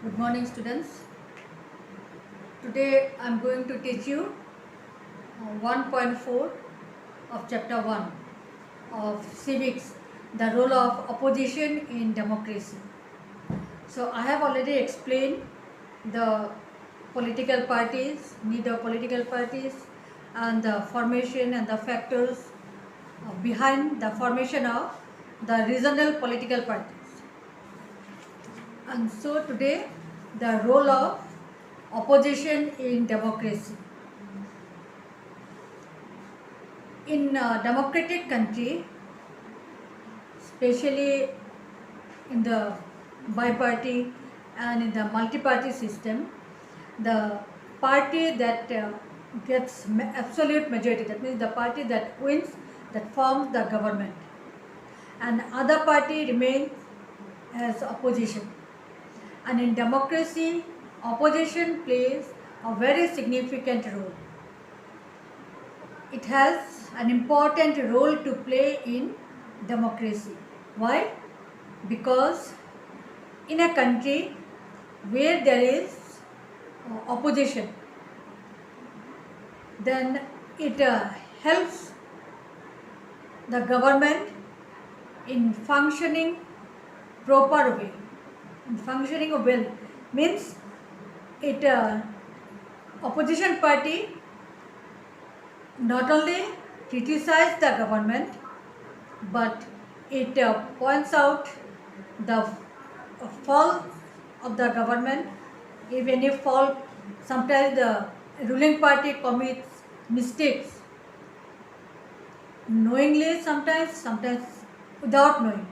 Good morning, students. Today I am going to teach you 1.4 of chapter 1 of civics, the role of opposition in democracy. So I have already explained the political parties, need of political parties, and the formation and the factors behind the formation of the regional political parties. And so today the role of opposition in democracy. In a democratic country, especially in the bi-party and in the multi-party system, the party that gets absolute majority, that means the party that wins, that forms the government, and other party remains as opposition. And in democracy, opposition plays a very significant role. It has an important role to play in democracy. Why? Because in a country where there is opposition, then it helps the government in functioning proper way. In functioning well means it opposition party not only criticize the government, but it points out the fault of the government. Even if fault, sometimes the ruling party commits mistakes knowingly, sometimes without knowing,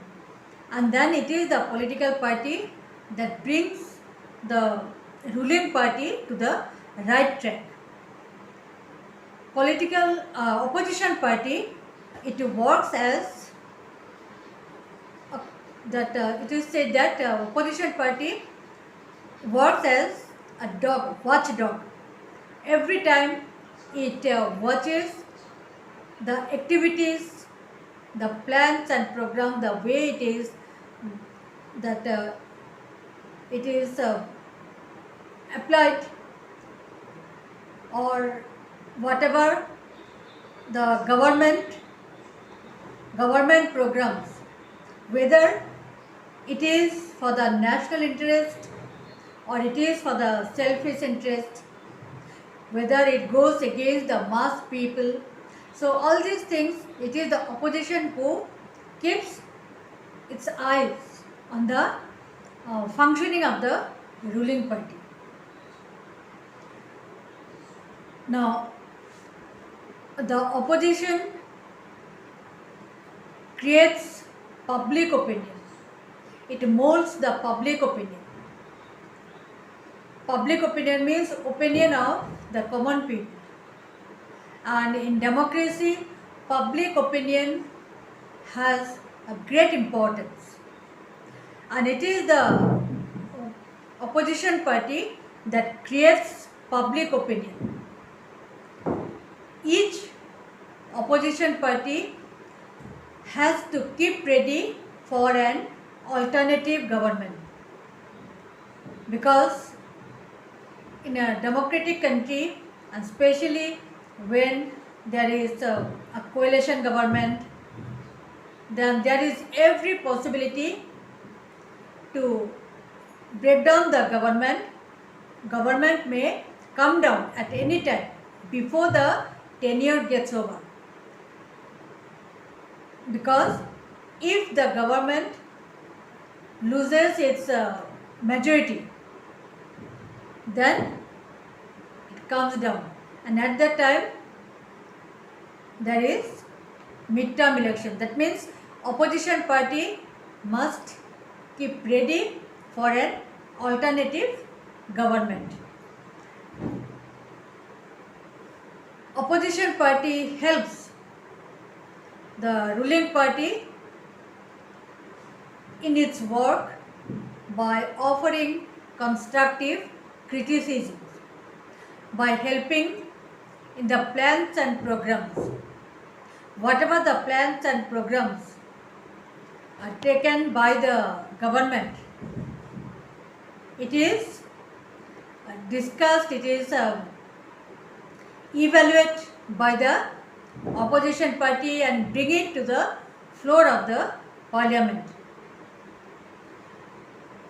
and then it is the political party that brings the ruling party to the right track. Political opposition party, it works as it is said that opposition party works as a dog, watchdog. Every time it watches the activities, the plans and program, the way it is that it is applied, or whatever the government programs, whether it is for the national interest or it is for the selfish interest, whether it goes against the mass people. So all these things, it is the opposition who keeps its eyes on the functioning of the ruling party. Now, the opposition creates public opinion. It molds the public opinion. Public opinion means opinion of the common people. And in democracy, public opinion has a great importance. And it is the opposition party that creates public opinion. Each opposition party has to keep ready for an alternative government, because in a democratic country, and especially when there is a coalition government, then there is every possibility to break down the government. Government may come down at any time before the tenure gets over, because if the government loses its majority, then it comes down, and at that time there is midterm election. That means opposition party must keep ready for an alternative government. Opposition party helps the ruling party in its work by offering constructive criticism, by helping in the plans and programs. Whatever the plans and programs are taken by the government, it is discussed, it is evaluated by the opposition party and bring it to the floor of the parliament.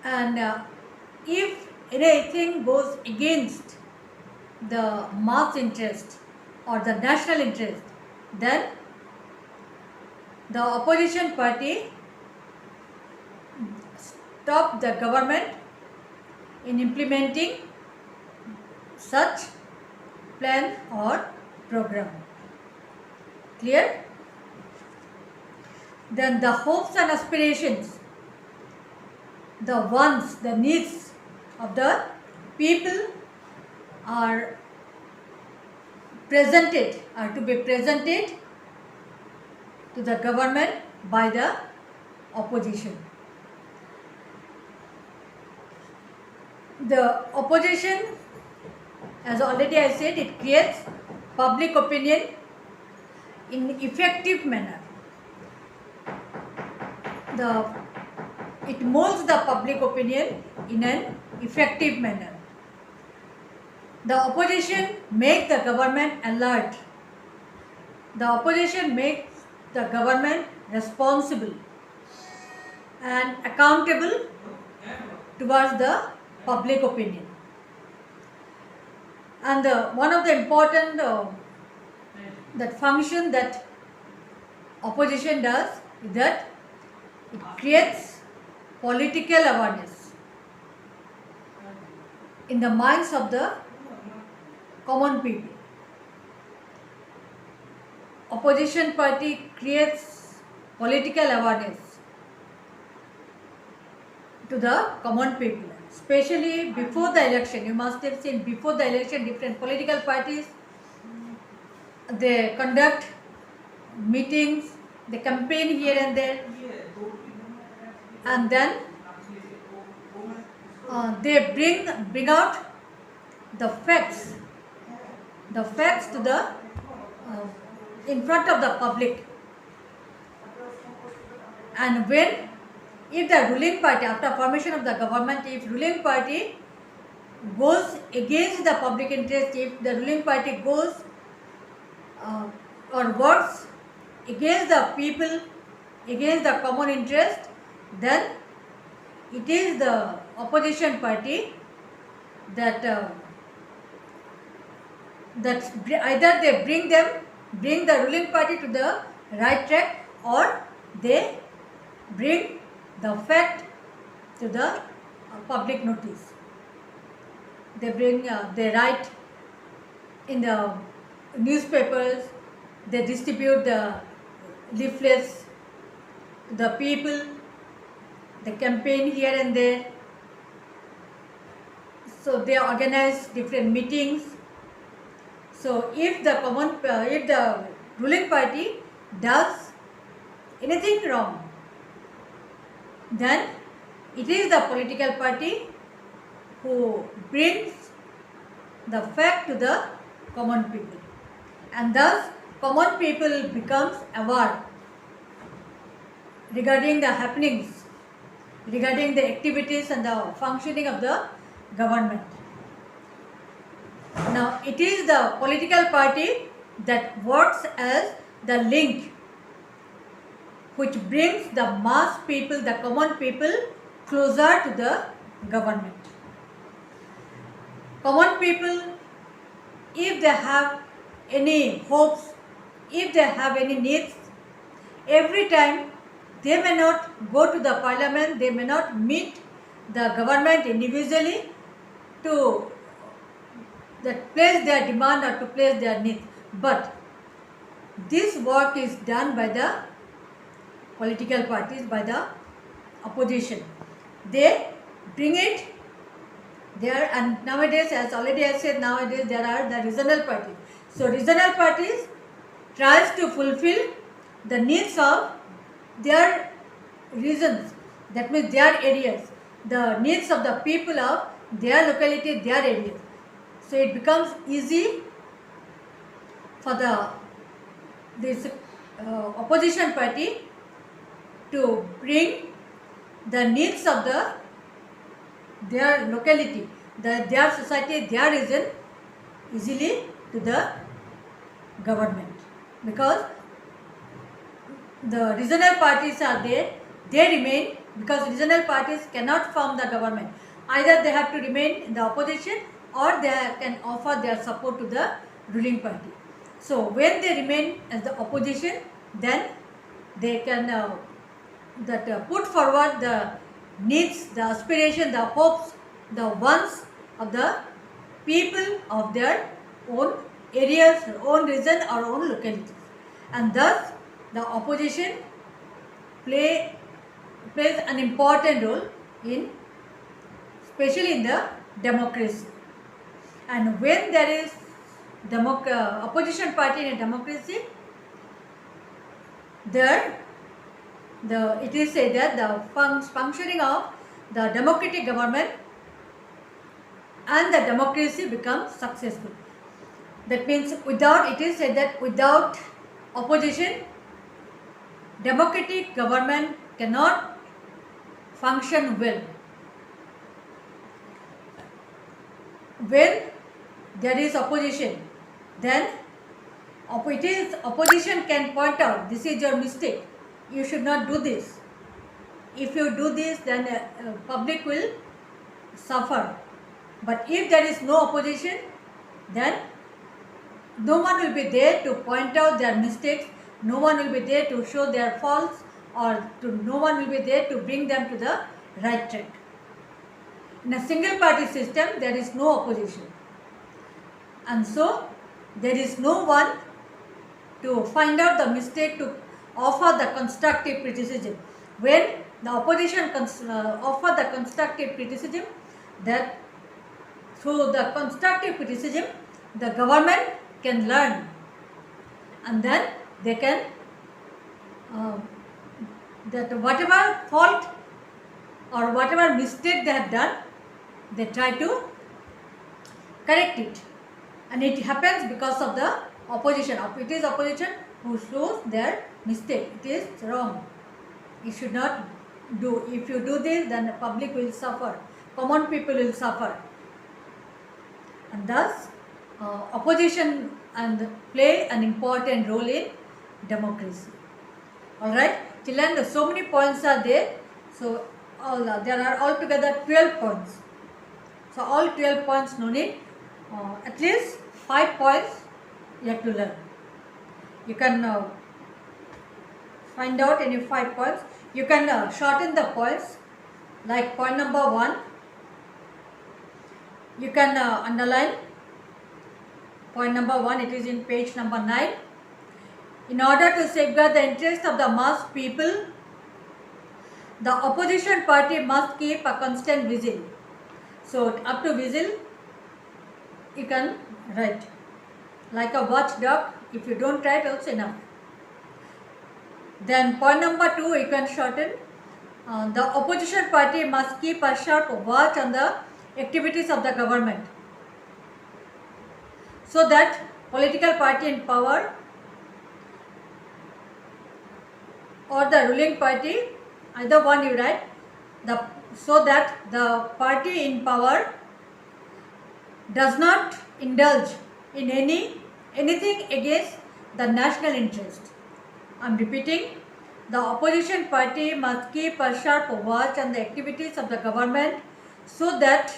And if anything goes against the mass interest or the national interest, then the opposition party stop the government in implementing such plan or program. Clear? Then the hopes and aspirations, the wants, the needs of the people are to be presented to the government by the opposition. The opposition, as already I said, it creates public opinion in effective manner. It molds the public opinion in an effective manner. The opposition makes the government alert. The opposition makes the government responsible and accountable towards the public opinion. And one of the important that function that opposition does is that it creates political awareness in the minds of the common people. Opposition party creates political awareness to the common people, especially before the election. You must have seen before the election, different political parties, they conduct meetings, they campaign here and there, and then they bring out the facts to the in front of the public. And if the ruling party, after formation of the government, if ruling party goes against the public interest, if the ruling party goes or works against the people, against the common interest, then it is the opposition party that either they bring the ruling party to the right track, or they bring the fact to the public notice. They write in the newspapers, they distribute the leaflets to the people, they campaign here and there. So they organize different meetings. So if the ruling party does anything wrong, then it is the political party who brings the fact to the common people, and thus common people becomes aware regarding the happenings, regarding the activities and the functioning of the government. Now it is the political party that works as the link which brings the mass people, the common people, closer to the government. Common people, if they have any hopes, if they have any needs, every time they may not go to the parliament, they may not meet the government individually to place their demand or to place their needs. But this work is done by the political parties, by the opposition. They bring it there, and nowadays, as already I said, nowadays there are the regional parties. So regional parties tries to fulfill the needs of their regions, that means their areas, the needs of the people of their locality, their areas. So it becomes easy for this opposition party to bring the needs of the their locality, their society, their region easily to the government, because the regional parties are there, they remain, because regional parties cannot form the government. Either they have to remain in the opposition or they can offer their support to the ruling party. So when they remain as the opposition, then they can put forward the needs, the aspiration, the hopes, the wants of the people of their own areas, own region or own localities. And thus the opposition plays an important role in, especially in the democracy. And when there is opposition party in a democracy, there it is said that the functioning of the democratic government and the democracy becomes successful. That means it is said that without opposition, democratic government cannot function well. When there is opposition, then opposition can point out, this is your mistake, you should not do this. If you do this, then public will suffer. But if there is no opposition, then no one will be there to point out their mistakes, no one will be there to show their faults, or no one will be there to bring them to the right track. In a single party system, there is no opposition, and so there is no one to find out the mistake, to offer the constructive criticism. When the opposition offer the constructive criticism, that through the constructive criticism the government can learn, and then they can that whatever fault or whatever mistake they have done, they try to correct it. And it happens because of the opposition. It is opposition who shows their mistake. It is wrong. You should not do. If you do this, then the public will suffer. Common people will suffer. And thus, opposition and play an important role in democracy. All right. Till then, so many points are there. So there are altogether 12 points. So all 12 points no need. At least 5 points you have to learn. You can find out any 5 points. You can shorten the points. Like point number 1, you can underline point number 1. It is in page number 9. In order to safeguard the interest of the mass people, the opposition party must keep a constant vigil. So up to vigil, you can write like a watchdog. If you don't write, also enough. Then point number 2, you can shorten. The opposition party must keep a sharp watch on the activities of the government, so that political party in power or the ruling party, either one you write, so that the party in power does not indulge in anything against the national interest. I am repeating, the opposition party must keep a sharp watch on the activities of the government, so that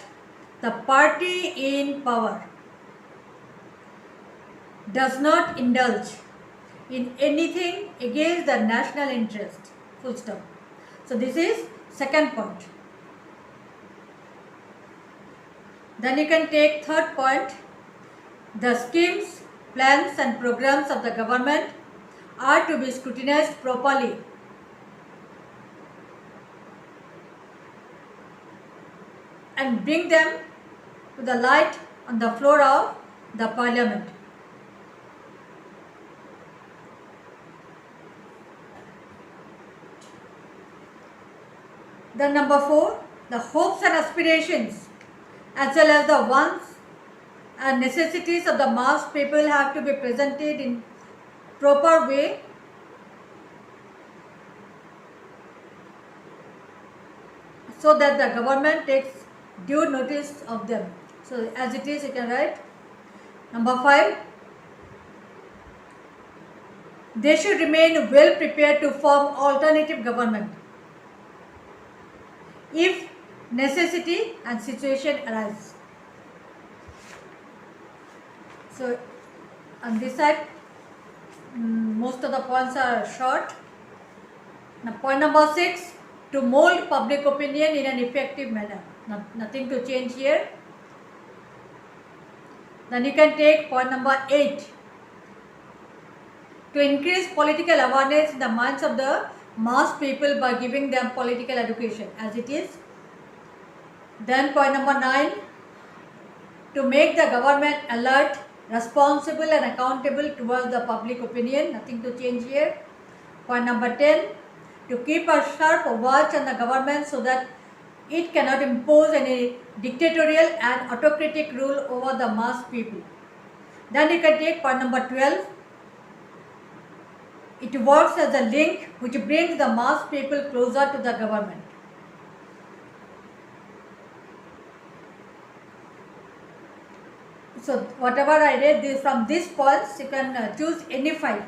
the party in power does not indulge in anything against the national interest. Full stop. So this is second point. Then you can take third point. The schemes, plans and programs of the government are to be scrutinized properly and bring them to the light on the floor of the parliament. Then number 4, the hopes and aspirations as well as the wants and necessities of the mass people have to be presented in proper way so that the government takes due notice of them. So as it is, you can write. Number 5, they should remain well prepared to form alternative government if necessity and situation arise. So on this side, most of the points are short. Now point number 6, to mold public opinion in an effective manner. Nothing to change here. Then you can take point number 8, to increase political awareness in the minds of the mass people by giving them political education, as it is. Then point number 9, to make the government alert, responsible and accountable towards the public opinion. Nothing to change here. Point number 10, to keep a sharp watch on the government so that it cannot impose any dictatorial and autocratic rule over the mass people. Then you can take point number 12, it works as a link which brings the mass people closer to the government. So whatever I read from these points, you can choose any 5.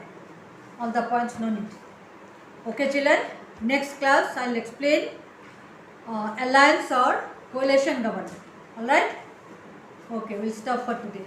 All the points no need. Okay children, next class I will explain alliance or coalition government. Alright? Okay, we will stop for today.